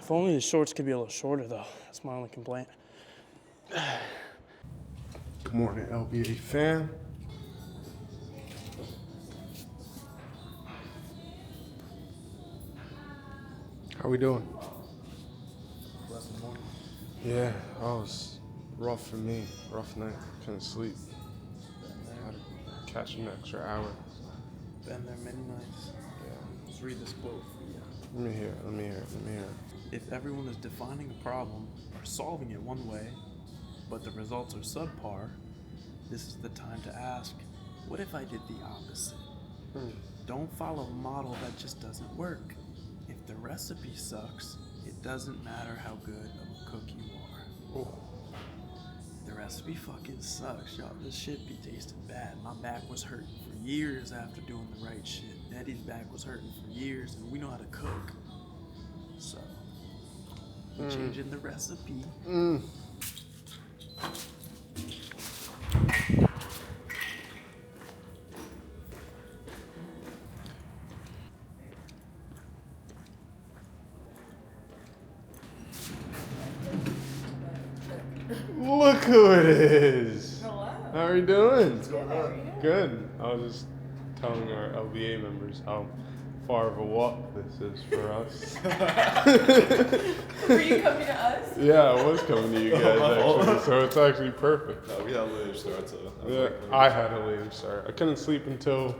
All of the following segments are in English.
If only the shorts could be a little shorter though. That's my only complaint. Good morning, LBA fam. How we doing? Yeah, that was rough for me. Rough night. Couldn't sleep. Had to catch an extra hour. Been there many nights. Yeah. Let's read this quote for you. Let me hear it. If everyone is defining a problem or solving it one way, but the results are subpar, this is the time to ask, what if I did the opposite? Don't follow a model that just doesn't work. If the recipe sucks, it doesn't matter how good of a cook you are. Oh. The recipe fucking sucks, y'all. This shit be tasting bad. My back was hurting for years after doing the right shit. Eddie's back was hurting for years, and we know how to cook. So, we're changing the recipe. Look who it is. Hello. How are you doing? What's going on? Good. I was just telling our LBA members how far of a walk this is for us. Were you coming to us? Yeah, I was coming to you guys actually, so it's actually perfect. No, we had a later start, so Yeah, I had a later start. I couldn't sleep until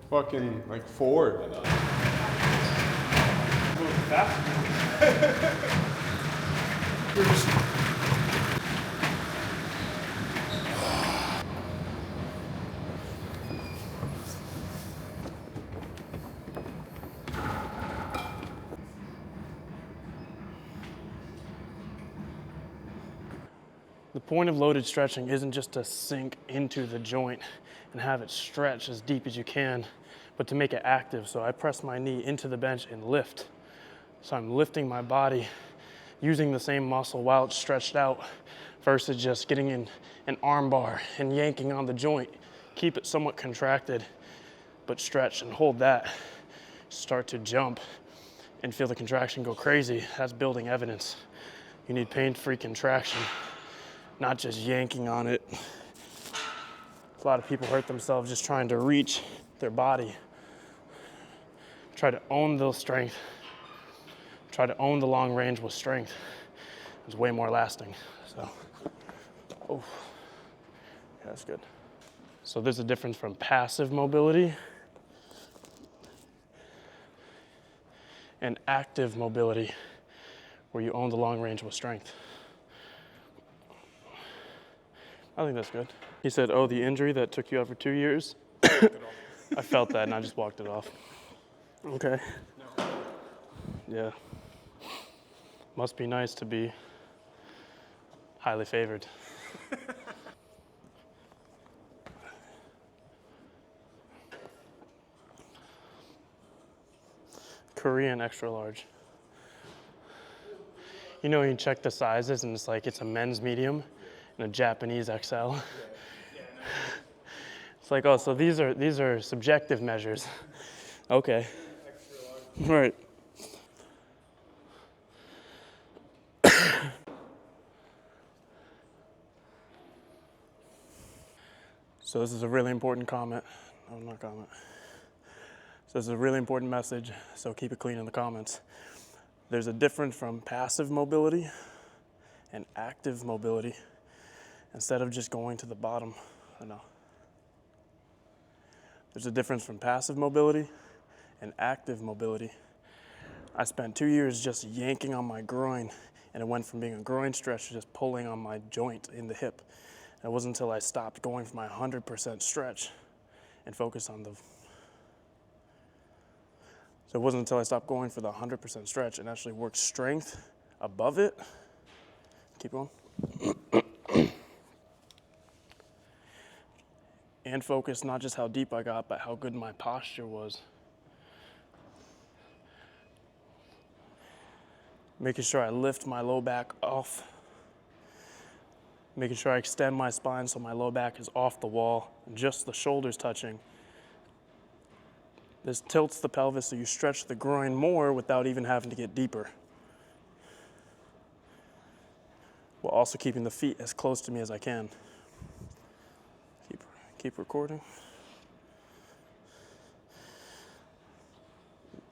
fucking like 4. The point of loaded stretching isn't just to sink into the joint and have it stretch as deep as you can, but to make it active. So I press my knee into the bench and lift. So I'm lifting my body using the same muscle while it's stretched out versus just getting in an arm bar and yanking on the joint. Keep it somewhat contracted, but stretch and hold that. Start to jump and feel the contraction go crazy. That's building evidence. You need pain-free contraction, not just yanking on it. A lot of people hurt themselves just trying to reach their body. Try to own the strength. Try to own the long range with strength. It's way more lasting. So, oh, yeah, that's good. So there's a difference from passive mobility and active mobility, where you own the long range with strength. I think that's good. He said, oh, the injury that took you out for 2 years? I felt that and I just walked it off. Okay. Yeah. Must be nice to be highly favored. Korean extra large. You know, you check the sizes and it's like it's a men's medium and a Japanese XL. It's like, oh, so these are subjective measures. Okay. Right. So this is a really important comment. No, not comment. So this is a really important message, so keep it clean in the comments. There's a difference from passive mobility and active mobility. Instead of just going to the bottom, I know. There's a difference from passive mobility and active mobility. I spent 2 years just yanking on my groin, and it went from being a groin stretch to just pulling on my joint in the hip. And it wasn't until I stopped going for my 100% stretch and focused on the... So it wasn't until I stopped going for the 100% stretch and actually worked strength above it. Keep going. And focus not just how deep I got, but how good my posture was. Making sure I lift my low back off. Making sure I extend my spine so my low back is off the wall, just the shoulders touching. This tilts the pelvis so you stretch the groin more without even having to get deeper. while also keeping the feet as close to me as I can. Keep recording.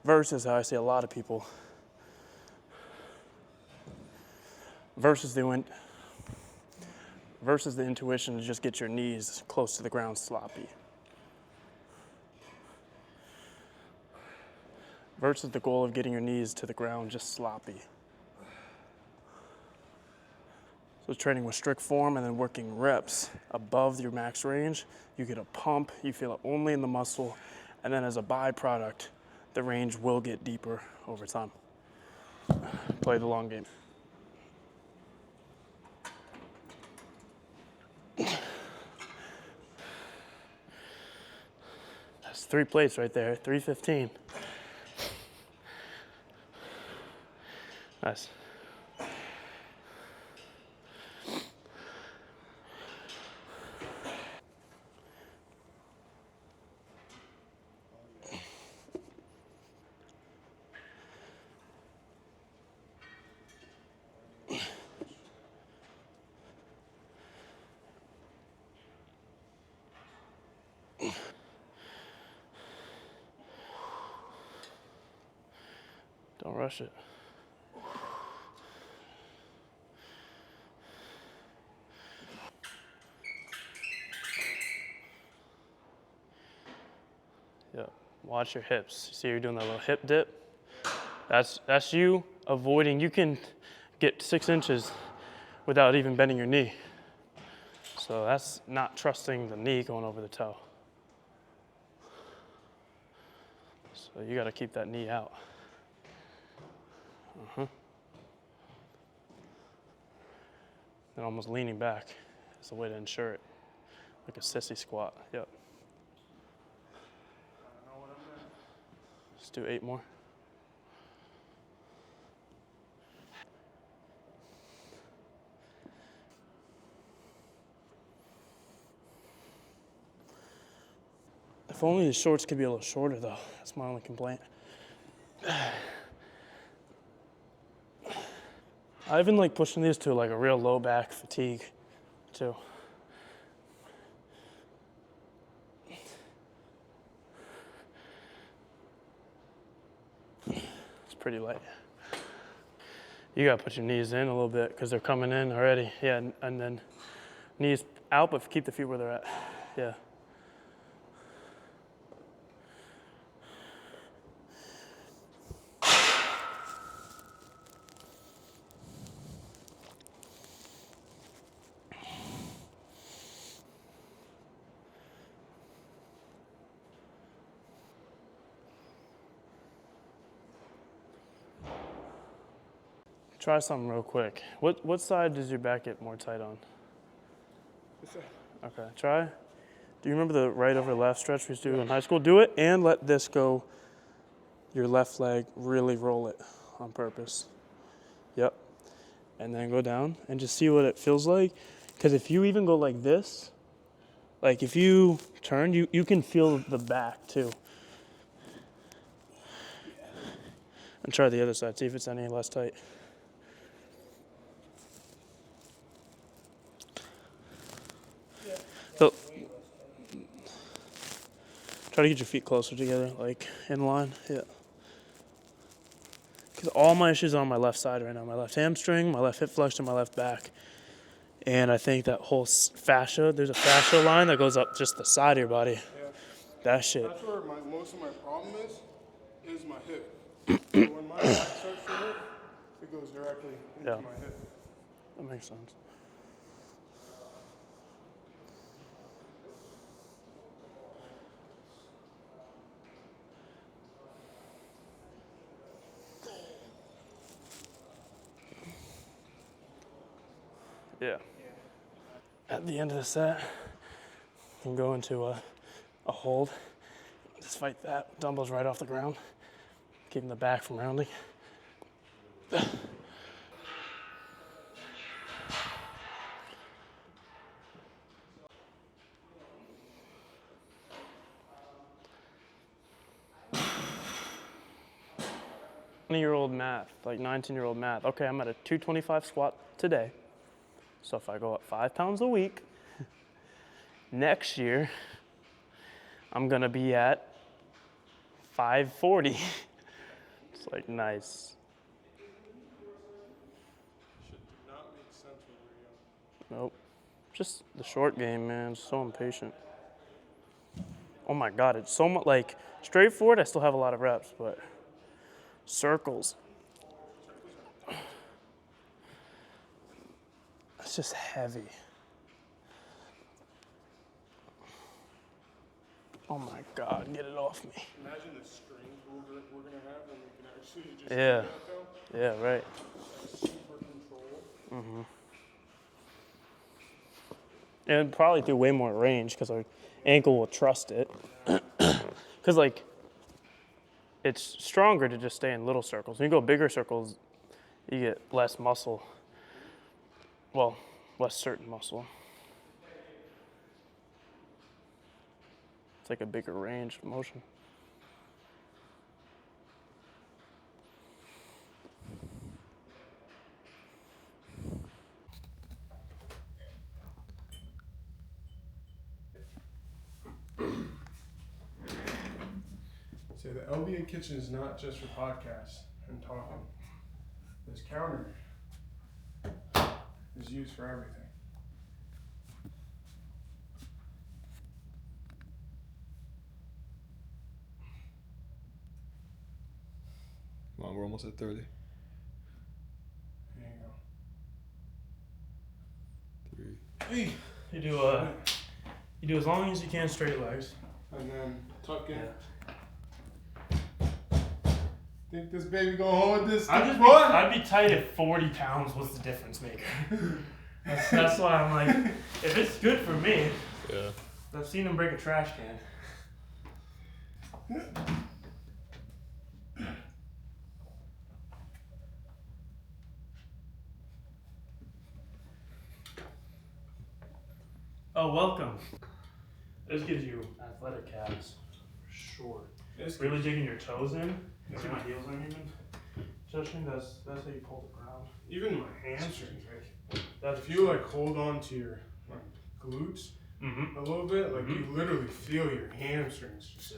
Versus how I see a lot of people. Versus the intuition to just get your knees close to the ground sloppy. Versus the goal of getting your knees to the ground just sloppy. So training with strict form and then working reps above your max range, you get a pump, you feel it only in the muscle, and then as a byproduct, the range will get deeper over time. Play the long game. That's 3 plates right there, 315. Nice. Don't rush it. Yep. Watch your hips. See you're doing that little hip dip? That's you avoiding. You can get 6 inches without even bending your knee. So that's not trusting the knee going over the toe. So you got to keep that knee out. And almost leaning back is the way to ensure it. Like a sissy squat. Yep. Let's do 8 more. If only the shorts could be a little shorter though. That's my only complaint. I even like pushing these to like a real low back fatigue too. It's pretty light. You gotta put your knees in a little bit because they're coming in already. Yeah, and then knees out, but keep the feet where they're at. Yeah. Try something real quick. What side does your back get more tight on? This side. Okay, try. Do you remember the right over left stretch we used to do in high school? Do it and let this go, your left leg, really roll it on purpose. Yep. And then go down and just see what it feels like. Because if you even go like this, like if you turn, you can feel the back too. And try the other side, see if it's any less tight. So, try to get your feet closer together, like in line, yeah. Because all my issues are on my left side right now. My left hamstring, my left hip flexion, my left back. And I think that whole fascia, there's a fascia line that goes up just the side of your body. Yeah. That shit. That's where most of my problem is my hip. So when my back starts to hurt, it goes directly into Yeah. my hip. That makes sense. Yeah. At the end of the set, you can go into a hold. Just fight that. Dumbbells right off the ground. Keeping the back from rounding. Year-old math, like 19-year-old math. Okay, I'm at a 225 squat today. So if I go up 5 pounds a week, next year, I'm gonna be at 540. It's like, nice. Shit did not make sense when we were young. Nope. Just the short game, man. So impatient. Oh my God, it's so much, like, straight forward, I still have a lot of reps, but circles. It's just heavy. Oh my God, get it off me. Imagine the strength we're gonna have when we can actually just Yeah. do that though. Yeah, right. Super control. And probably do way more range because our ankle will trust it. Because, like, it's stronger to just stay in little circles. When you go bigger circles, you get less muscle. Well, less certain muscle. It's like a bigger range of motion. So the LBA kitchen is not just for podcasts and talking. This counter is used for everything. Come on, we're almost at 30. There you 3. go. Hey. You do as long as you can straight legs. And then tuck in. Think this baby gonna hold this? I'd be tight at 40 pounds. What's the difference maker? That's why I'm like, if it's good for me, Yeah. I've seen him break a trash can. Oh, welcome. This gives you athletic calves, for sure. This Really digging your toes in. See my heels aren't even touching. That's how you pull the ground. even my hamstrings, like if you like hold on to your like glutes a little bit, like you literally feel your hamstrings just